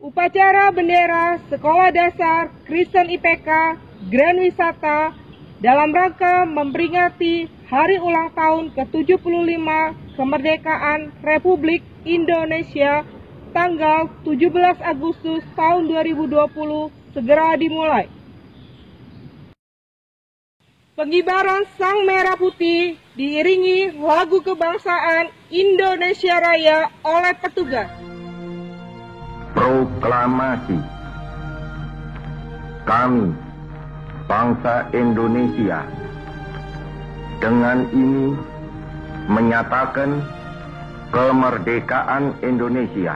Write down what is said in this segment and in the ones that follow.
Upacara bendera Sekolah Dasar Kristen IPK Grand Wisata dalam rangka memperingati Hari Ulang Tahun ke-75 Kemerdekaan Republik Indonesia tanggal 17 Agustus tahun 2020 segera dimulai. Pengibaran Sang Merah Putih diiringi lagu kebangsaan Indonesia Raya oleh petugas. Proklamasi. Kami, bangsa Indonesia, dengan ini menyatakan kemerdekaan Indonesia.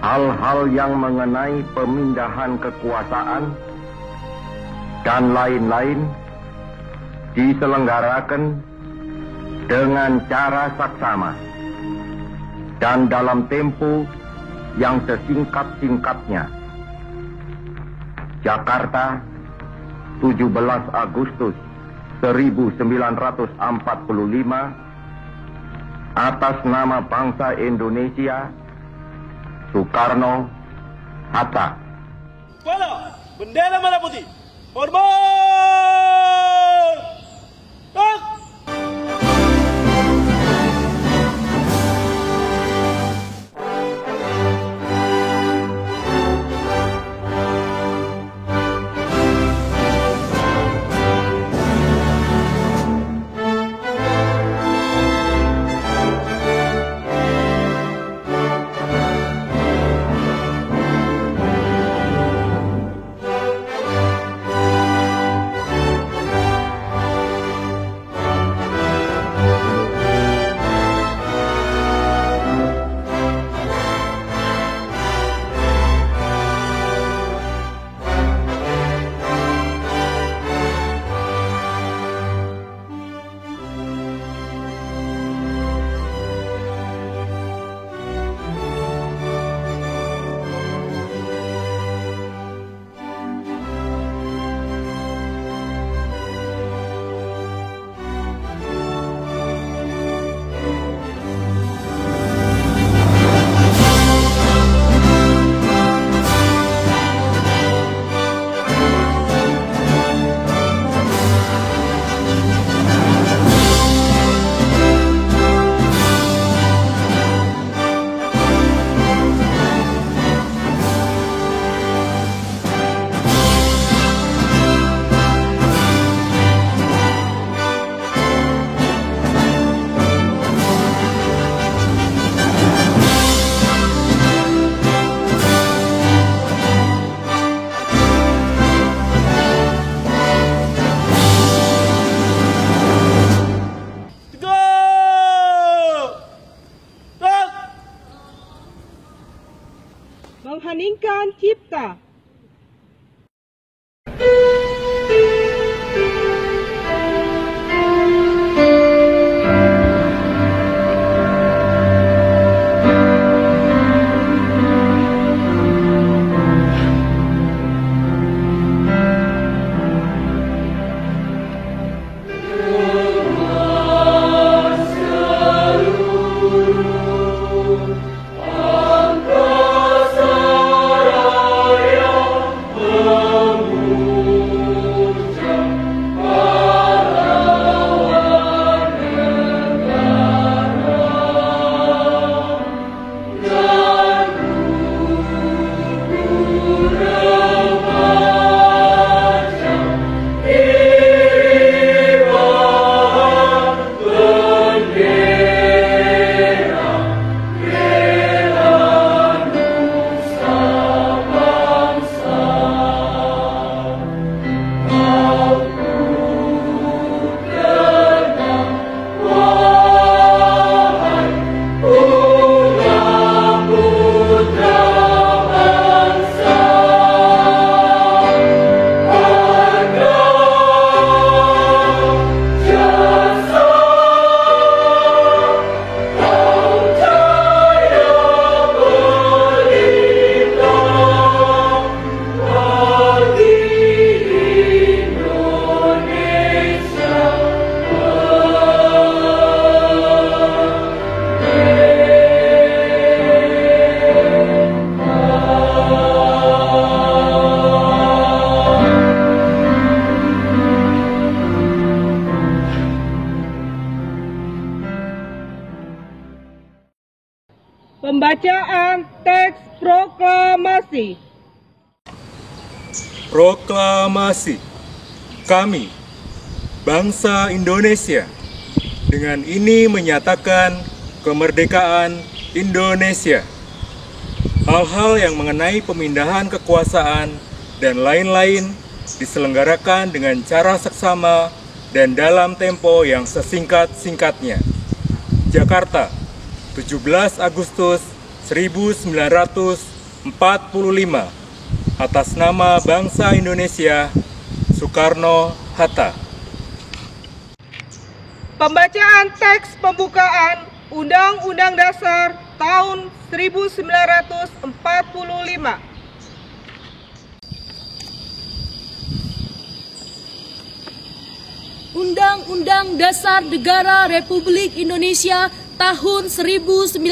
Hal-hal yang mengenai pemindahan kekuasaan dan lain-lain diselenggarakan dengan cara saksama dan dalam tempo yang sesingkat-singkatnya. Jakarta, 17 Agustus 1945, atas nama bangsa Indonesia, Soekarno Hatta. Kepala bendera merah putih, hormat! Mengheningkan cipta. Angkasa Raya Pembacaan teks proklamasi. Proklamasi. Kami, bangsa Indonesia, dengan ini menyatakan kemerdekaan Indonesia. Hal-hal yang mengenai pemindahan kekuasaan dan lain-lain diselenggarakan dengan cara seksama dan dalam tempo yang sesingkat-singkatnya. Jakarta, 17 Agustus 1945. Atas nama bangsa Indonesia, Soekarno-Hatta. Pembacaan teks pembukaan Undang-Undang Dasar tahun 1945. Undang-Undang Dasar Negara Republik Indonesia tahun 1945.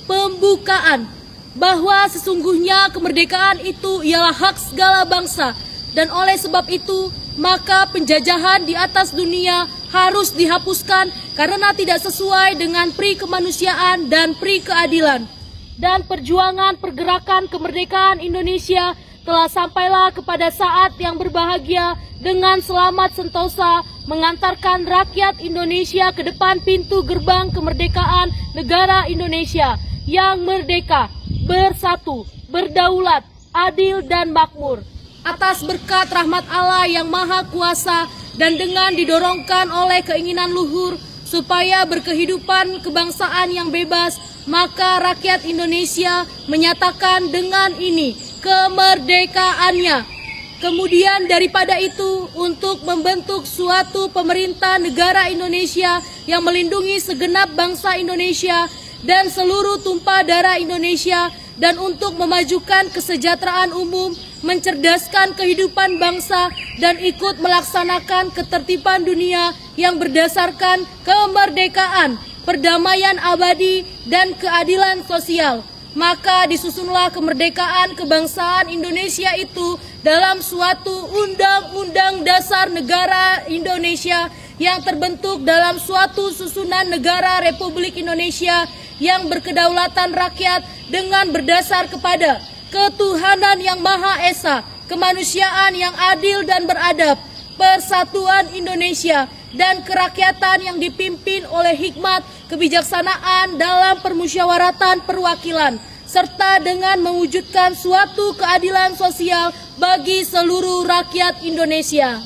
Pembukaan bahwa sesungguhnya kemerdekaan itu ialah hak segala bangsa, dan oleh sebab itu maka penjajahan di atas dunia harus dihapuskan karena tidak sesuai dengan pri kemanusiaan dan pri keadilan. Dan perjuangan pergerakan kemerdekaan Indonesia telah sampailah kepada saat yang berbahagia dengan selamat sentosa mengantarkan rakyat Indonesia ke depan pintu gerbang kemerdekaan negara Indonesia yang merdeka, bersatu, berdaulat, adil dan makmur. Atas berkat rahmat Allah yang Maha Kuasa dan dengan didorongkan oleh keinginan luhur supaya berkehidupan kebangsaan yang bebas, maka rakyat Indonesia menyatakan dengan ini kemerdekaannya. Kemudian daripada itu, untuk membentuk suatu pemerintah negara Indonesia yang melindungi segenap bangsa Indonesia dan seluruh tumpah darah Indonesia, dan untuk memajukan kesejahteraan umum, mencerdaskan kehidupan bangsa, dan ikut melaksanakan ketertiban dunia yang berdasarkan kemerdekaan, perdamaian abadi, dan keadilan sosial. Maka disusunlah kemerdekaan kebangsaan Indonesia itu dalam suatu Undang-Undang Dasar Negara Indonesia yang terbentuk dalam suatu susunan negara Republik Indonesia yang berkedaulatan rakyat dengan berdasar kepada ketuhanan yang Maha Esa, kemanusiaan yang adil dan beradab, persatuan Indonesia, dan kerakyatan yang dipimpin oleh hikmat kebijaksanaan dalam permusyawaratan perwakilan, serta dengan mewujudkan suatu keadilan sosial bagi seluruh rakyat Indonesia.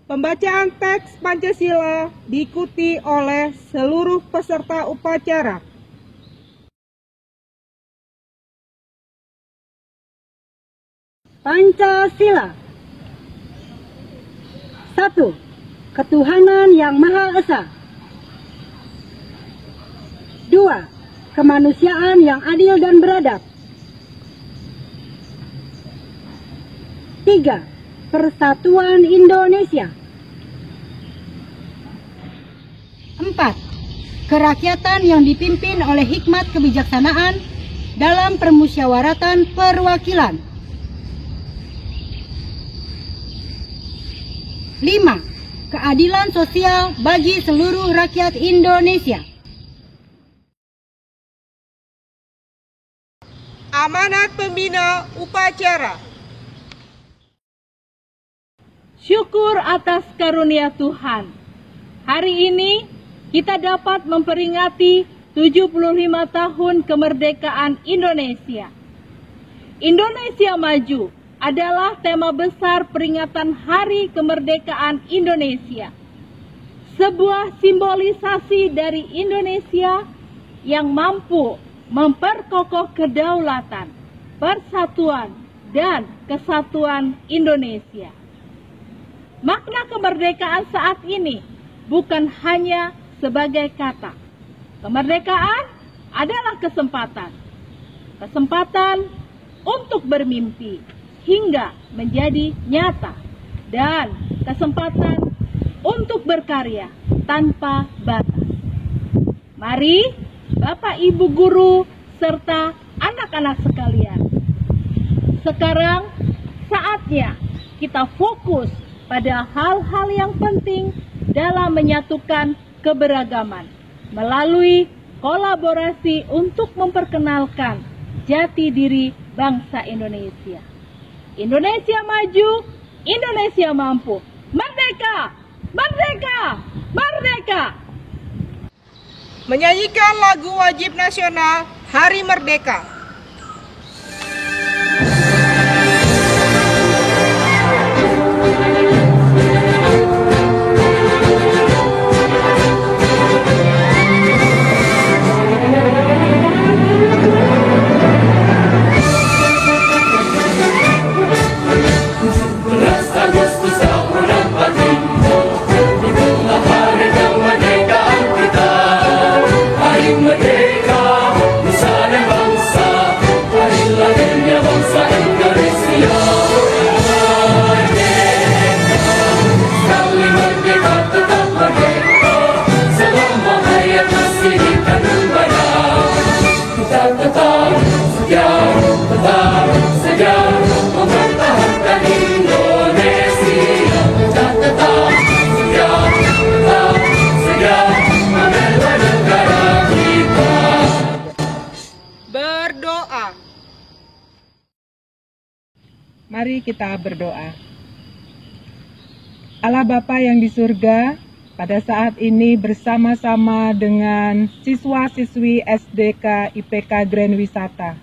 Pembacaan teks Pancasila diikuti oleh seluruh peserta upacara. Pancasila. 1. Ketuhanan yang Maha Esa. 2. Kemanusiaan yang adil dan beradab. 3. Persatuan Indonesia. 4. Kerakyatan yang dipimpin oleh hikmat kebijaksanaan dalam permusyawaratan perwakilan. 5. Keadilan sosial bagi seluruh rakyat Indonesia. Amanat pembina upacara. Syukur atas karunia Tuhan. Hari ini kita dapat memperingati 75 tahun kemerdekaan Indonesia. Indonesia Maju adalah tema besar peringatan Hari Kemerdekaan Indonesia. Sebuah simbolisasi dari Indonesia yang mampu memperkokoh kedaulatan, persatuan, dan kesatuan Indonesia. Makna kemerdekaan saat ini bukan hanya sebagai kata. Kemerdekaan adalah kesempatan. Kesempatan untuk bermimpi hingga menjadi nyata, dan kesempatan untuk berkarya tanpa batas. Mari Bapak Ibu guru serta anak-anak sekalian, sekarang saatnya kita fokus pada hal-hal yang penting dalam menyatukan keberagaman melalui kolaborasi untuk memperkenalkan jati diri bangsa Indonesia. Indonesia maju, Indonesia mampu. Merdeka! Merdeka! Merdeka! Menyanyikan lagu wajib nasional Hari Merdeka. Berdoa. Mari kita berdoa. Allah Bapa yang di surga, pada saat ini bersama-sama dengan siswa-siswi SDK IPK Grand Wisata,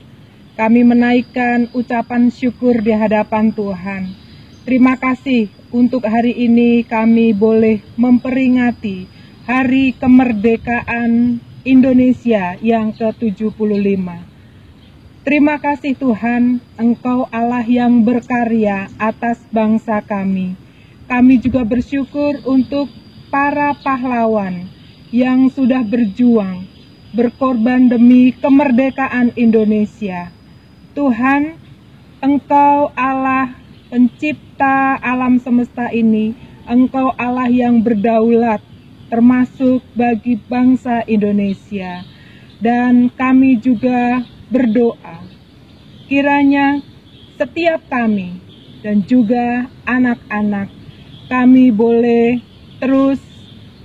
kami menaikkan ucapan syukur di hadapan Tuhan. Terima kasih untuk hari ini kami boleh memperingati Hari Kemerdekaan Indonesia yang ke-75. Terima kasih Tuhan, Engkau Allah yang berkarya atas bangsa kami. Kami juga bersyukur untuk para pahlawan yang sudah berjuang, berkorban demi kemerdekaan Indonesia. Tuhan, Engkau Allah pencipta alam semesta ini, Engkau Allah yang berdaulat, termasuk bagi bangsa Indonesia. Dan kami juga berdoa, kiranya setiap kami dan juga anak-anak kami boleh terus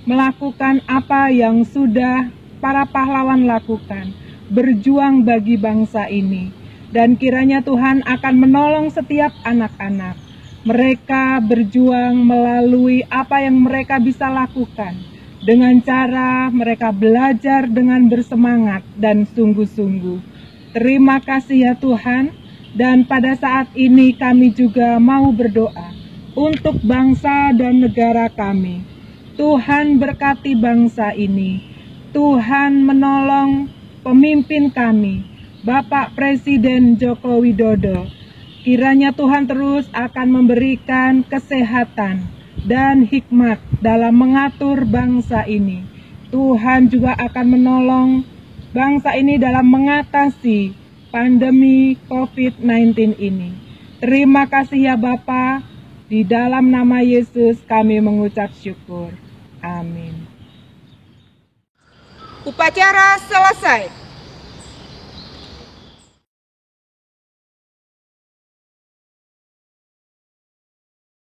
melakukan apa yang sudah para pahlawan lakukan, berjuang bagi bangsa ini. Dan kiranya Tuhan akan menolong setiap anak-anak. Mereka berjuang melalui apa yang mereka bisa lakukan, dengan cara mereka belajar dengan bersemangat dan sungguh-sungguh. Terima kasih ya Tuhan, dan pada saat ini kami juga mau berdoa untuk bangsa dan negara kami. Tuhan berkati bangsa ini, Tuhan menolong pemimpin kami, Bapak Presiden Joko Widodo. Kiranya Tuhan terus akan memberikan kesehatan dan hikmat dalam mengatur bangsa ini. Tuhan juga akan menolong bangsa ini dalam mengatasi pandemi COVID-19 ini. Terima kasih ya Bapa, di dalam nama Yesus kami mengucap syukur. Amin. Upacara selesai.